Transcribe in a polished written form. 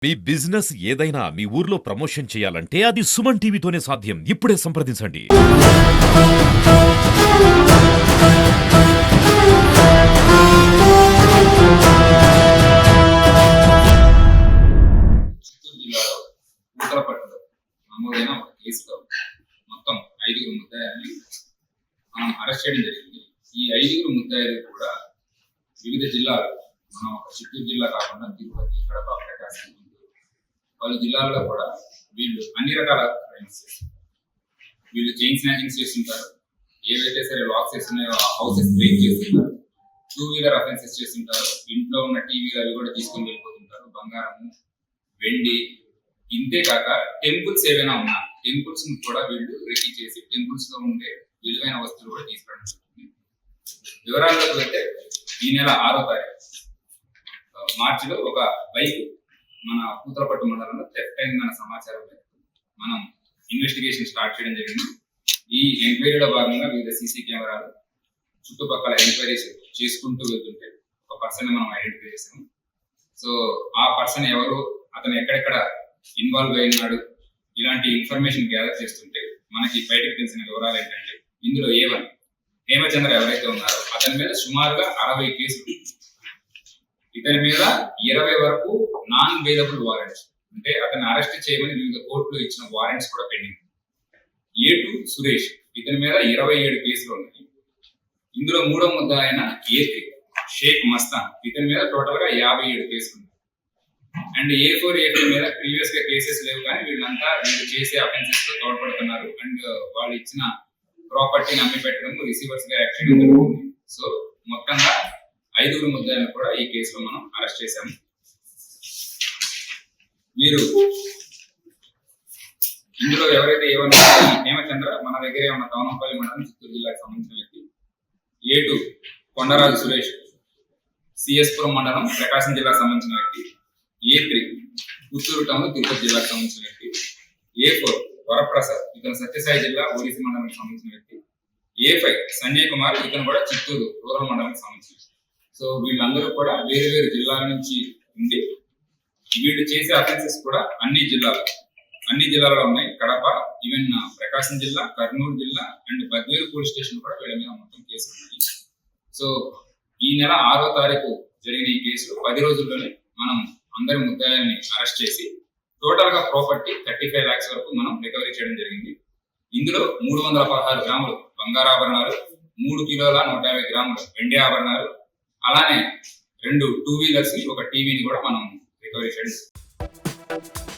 మీ business ఏదైనా మీ ఊర్లో promotion చేయాలంటే అది సుమన్ టీవీతోనే సాధ్యం. ఇప్పుడే సంప్రదించండి. నమోదైన ఒక కేసులో మొత్తం 5 ముద్దాయిల్ని మనం అరెస్ట్ చేయడం జరిగింది. ఈ 5 ముద్దాయిలు కూడా వివిధ జిల్లాలు, మనం ఒక చిత్తూరు జిల్లా కాకుండా తిరుపతి, కడప, ప్రకాశం, పలు జిల్లాల్లో కూడా వీళ్ళు అన్ని రకాల క్రైమ్స్ చేస్తారు. వీళ్ళు చైన్ స్నాచింగ్స్ చేస్తుంటారు, ఏవైతే సరే లాక్స్ చేస్తున్నాయో ఆ హౌసెస్ బ్రేక్ చేస్తుంటారు, 2-వీలర్ అఫెన్సెస్ చేస్తుంటారు, ఇంట్లో ఉన్న టీవీలు అవి కూడా తీసుకొని వెళ్ళిపోతుంటారు, బంగారము, వెండి. ఇంతేకాక టెంపుల్స్ ఏవైనా ఉన్నా టెంపుల్స్ కూడా వీళ్ళు రెక్కి చేసి టెంపుల్స్ లో ఉండే విలువైన వస్తువులు కూడా తీసుకురావడం జరుగుతుంది. వివరాల్లోకి వెళ్తే ఈ నెల 6వ తారీఖు మార్చిలో ఒక బైక్ మన పూతలపట్టు మండలంలో థెఫ్ట్ అయిందన్న సమాచారం మనం ఇన్వెస్టిగేషన్ స్టార్ట్ చేయడం జరిగింది. ఈ ఎంక్వైరీలో భాగంగా వివిధ సీసీ కెమెరాలు చుట్టుపక్కల ఎంక్వైరీస్ చేసుకుంటూ వెళ్తుంటే ఒక పర్సన్ మనం ఐడెంటిఫై చేసాము. సో ఆ పర్సన్ ఎవరు, అతను ఎక్కడెక్కడ ఇన్వాల్వ్ అయినాడు, ఇలాంటి ఇన్ఫర్మేషన్ గ్యాదర్ చేస్తుంటే మనకి బయటకు తెలిసిన వివరాలు ఏంటంటే, ఇందులో హేమచంద్ర ఎవరైతే ఉన్నారో అతని మీద సుమారుగా 60 కేసులు, ఇతని మీద 20 వరకు నాన్ వేలబుల్ వారెంట్స్, అంటే అతన్ని అరెస్ట్ చేయమని వివిధ కోర్టులు ఇచ్చిన వారెంట్స్ కూడా పెండింగ్. A2 సురేష్, ఇతని మీద 27 కేసులు ఉన్నాయి. ఇందులో 3వ ముద్ద అయిన A3 షేక్ మస్తాన్, ఇతని మీద టోటల్ గా 57 కేసులు ఉన్నాయి. అండ్ A4 మీద ప్రీవియస్ గా కేసెస్ లేవు, కానీ వీళ్ళంతా వీళ్ళు చేసే అఫెన్సెస్ లో తోడ్పడుతున్నారు అండ్ వాళ్ళు ఇచ్చిన ప్రాపర్టీని అమ్మి పెట్టడం, రిసీవర్స్ గా యాక్ట్ చేయడం జరుగుతుంది. సో మొత్తంగా 5 ముద్దాయిలను కూడా ఈ కేసులో మనం అరెస్ట్ చేశాము. మీరు ఇందులో ఎవరైతే ఏమన్నా హేమచంద్ర మన దగ్గరే ఉన్న తవనంపల్లి మండలం, చిత్తూరు జిల్లాకు సంబంధించిన వ్యక్తి. A2 కొండరాజు సురేష్, సిఎస్పురం మండలం, ప్రకాశం జిల్లాకు సంబంధించిన వ్యక్తి. A3 పుత్తూరు టౌన్, తిరుపతి జిల్లాకు సంబంధించిన వ్యక్తి. A4 వరప్రసాద్, ఇతను సత్యసాయి జిల్లా, ఓడిసి మండలానికి సంబంధించిన వ్యక్తి. A5 సంజయ్ కుమార్, ఇతను కూడా చిత్తూరు రూరల్ మండలానికి సంబంధించిన వ్యక్తి. సో వీళ్ళందరూ కూడా వేరు వేరు జిల్లాల నుంచి ఉండి వీళ్ళు చేసే అఫెన్సెస్ కూడా అన్ని జిల్లాలో ఉన్నాయి. కడప, ఈవెన్ ప్రకాశం జిల్లా, కర్నూలు జిల్లా అండ్ బద్వేలు పోలీస్ స్టేషన్ కూడా వీళ్ళ మీద మొత్తం కేసులు ఉన్నాయి. సో ఈ నెల 6వ తారీఖు జరిగిన ఈ కేసులో 10 రోజుల్లోనే మనం అందరి ముద్దాయిల్ని అరెస్ట్ చేసి టోటల్ గా ప్రాపర్టీ 35 lakhs వరకు మనం రికవరీ చేయడం జరిగింది. ఇందులో 316 గ్రాములు బంగారాభరణాలు, 3 కిలోల 150 గ్రాములు వెండి ఆభరణాలు, అలానే 2 2-వీలర్స్ ని, ఒక టీవీని కూడా మనం రికవరీ చేయడం.